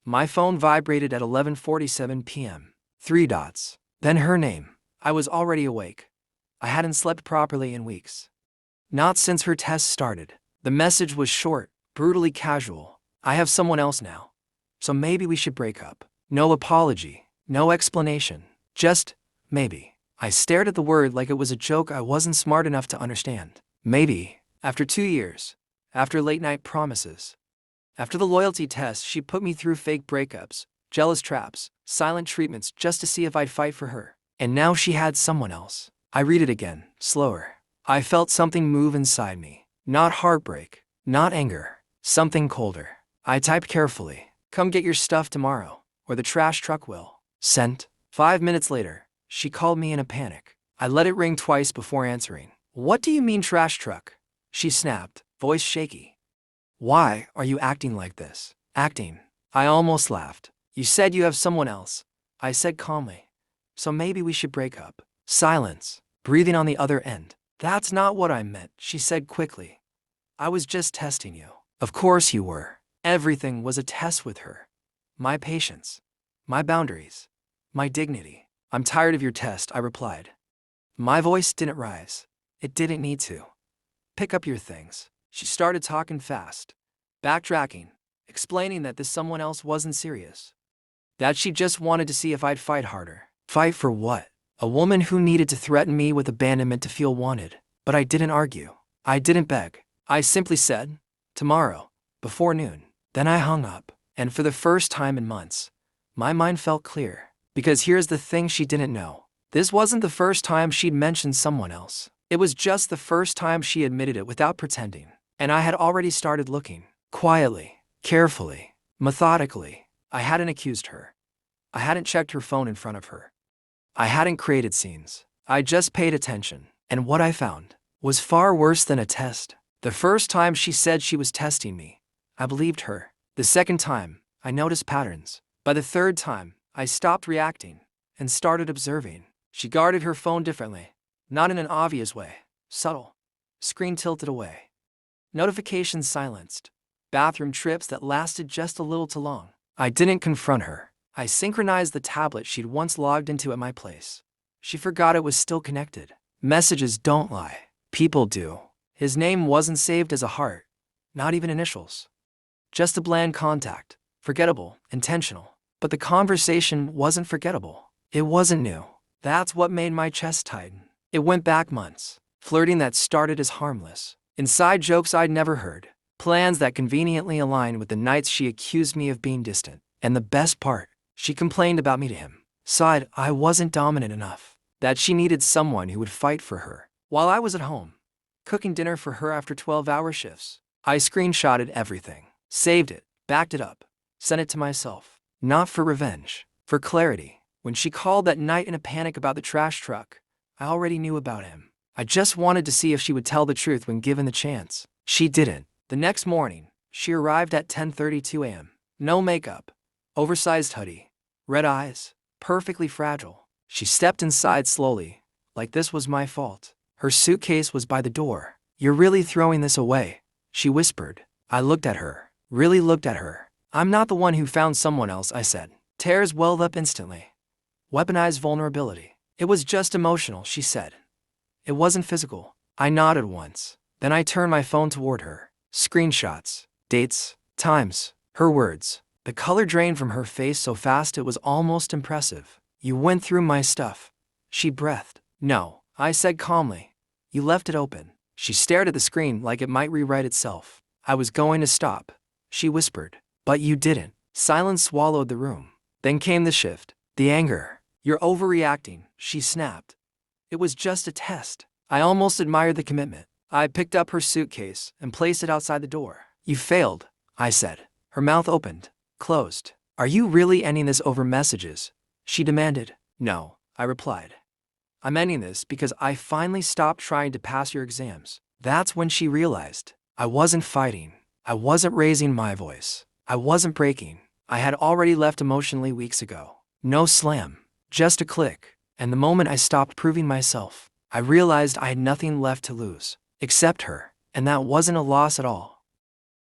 My phone vibrated at 11:47 p.m. 3 dots. Then her name. I was already awake. I hadn't slept properly in weeks. Not since her test started. The message was short, brutally casual. I have someone else now. So maybe we should break up. No apology, no explanation. Just, maybe. I stared at the word like it was a joke I wasn't smart enough to understand. Maybe, after 2 years, after late-night promises, after the loyalty test she put me through fake breakups, jealous traps, silent treatments just to see if I'd fight for her. And now she had someone else. I read it again, slower. I felt something move inside me. Not heartbreak, not anger, something colder. I typed carefully, "Come get your stuff tomorrow, or the trash truck will." Sent. 5 minutes later, she called me in a panic. I let it ring twice before answering. "What do you mean trash truck?" she snapped, voice shaky. "Why are you acting like this?" "Acting?" I almost laughed. "You said you have someone else," I said calmly. "So maybe we should break up." Silence, breathing on the other end. "That's not what I meant," she said quickly. "I was just testing you." Of course you were. Everything was a test with her. My patience, my boundaries, my dignity. "I'm tired of your test," I replied. My voice didn't rise. It didn't need to. "Pick up your things." She started talking fast, backtracking, explaining that this someone else wasn't serious. That she just wanted to see if I'd fight harder. Fight for what? A woman who needed to threaten me with abandonment to feel wanted. But I didn't argue. I didn't beg. I simply said, "Tomorrow, before noon." Then I hung up, and for the first time in months, my mind felt clear. Because here's the thing she didn't know. This wasn't the first time she'd mentioned someone else. It was just the first time she admitted it without pretending. And I had already started looking. Quietly, carefully, methodically. I hadn't accused her. I hadn't checked her phone in front of her. I hadn't created scenes. I just paid attention. And what I found was far worse than a test. The first time she said she was testing me, I believed her. The second time, I noticed patterns. By the third time, I stopped reacting and started observing. She guarded her phone differently. Not in an obvious way. Subtle. Screen tilted away. Notifications silenced. Bathroom trips that lasted just a little too long. I didn't confront her. I synchronized the tablet she'd once logged into at my place. She forgot it was still connected. Messages don't lie. People do. His name wasn't saved as a heart. Not even initials. Just a bland contact. Forgettable, intentional. But the conversation wasn't forgettable. It wasn't new. That's what made my chest tighten. It went back months. Flirting that started as harmless. Inside jokes I'd never heard. Plans that conveniently aligned with the nights she accused me of being distant. And the best part, she complained about me to him. Sighed I wasn't dominant enough. That she needed someone who would fight for her. While I was at home, cooking dinner for her after 12-hour shifts. I screenshotted everything. Saved it, backed it up, sent it to myself. Not for revenge, for clarity. When she called that night in a panic about the trash truck, I already knew about him. I just wanted to see if she would tell the truth when given the chance. She didn't. The next morning, she arrived at 10:32 a.m. No makeup, oversized hoodie, red eyes, perfectly fragile. She stepped inside slowly, like this was my fault. Her suitcase was by the door. "You're really throwing this away?" she whispered. I looked at her, really looked at her. "I'm not the one who found someone else," I said. Tears welled up instantly. Weaponized vulnerability. "It was just emotional," she said. "It wasn't physical." I nodded once. Then I turned my phone toward her. Screenshots, dates, times, her words. The color drained from her face so fast it was almost impressive. "You went through my stuff," she breathed. "No," I said calmly. "You left it open." She stared at the screen like it might rewrite itself. "I was going to stop," she whispered. "But you didn't." Silence swallowed the room. Then came the shift. The anger. "You're overreacting," she snapped. "It was just a test." I almost admired the commitment. I picked up her suitcase and placed it outside the door. "You failed," I said. Her mouth opened, closed. "Are you really ending this over messages?" she demanded. "No," I replied. "I'm ending this because I finally stopped trying to pass your exams." That's when she realized. I wasn't fighting. I wasn't raising my voice. I wasn't breaking. I had already left emotionally weeks ago. No slam, just a click. And the moment I stopped proving myself, I realized I had nothing left to lose. Except her. And that wasn't a loss at all.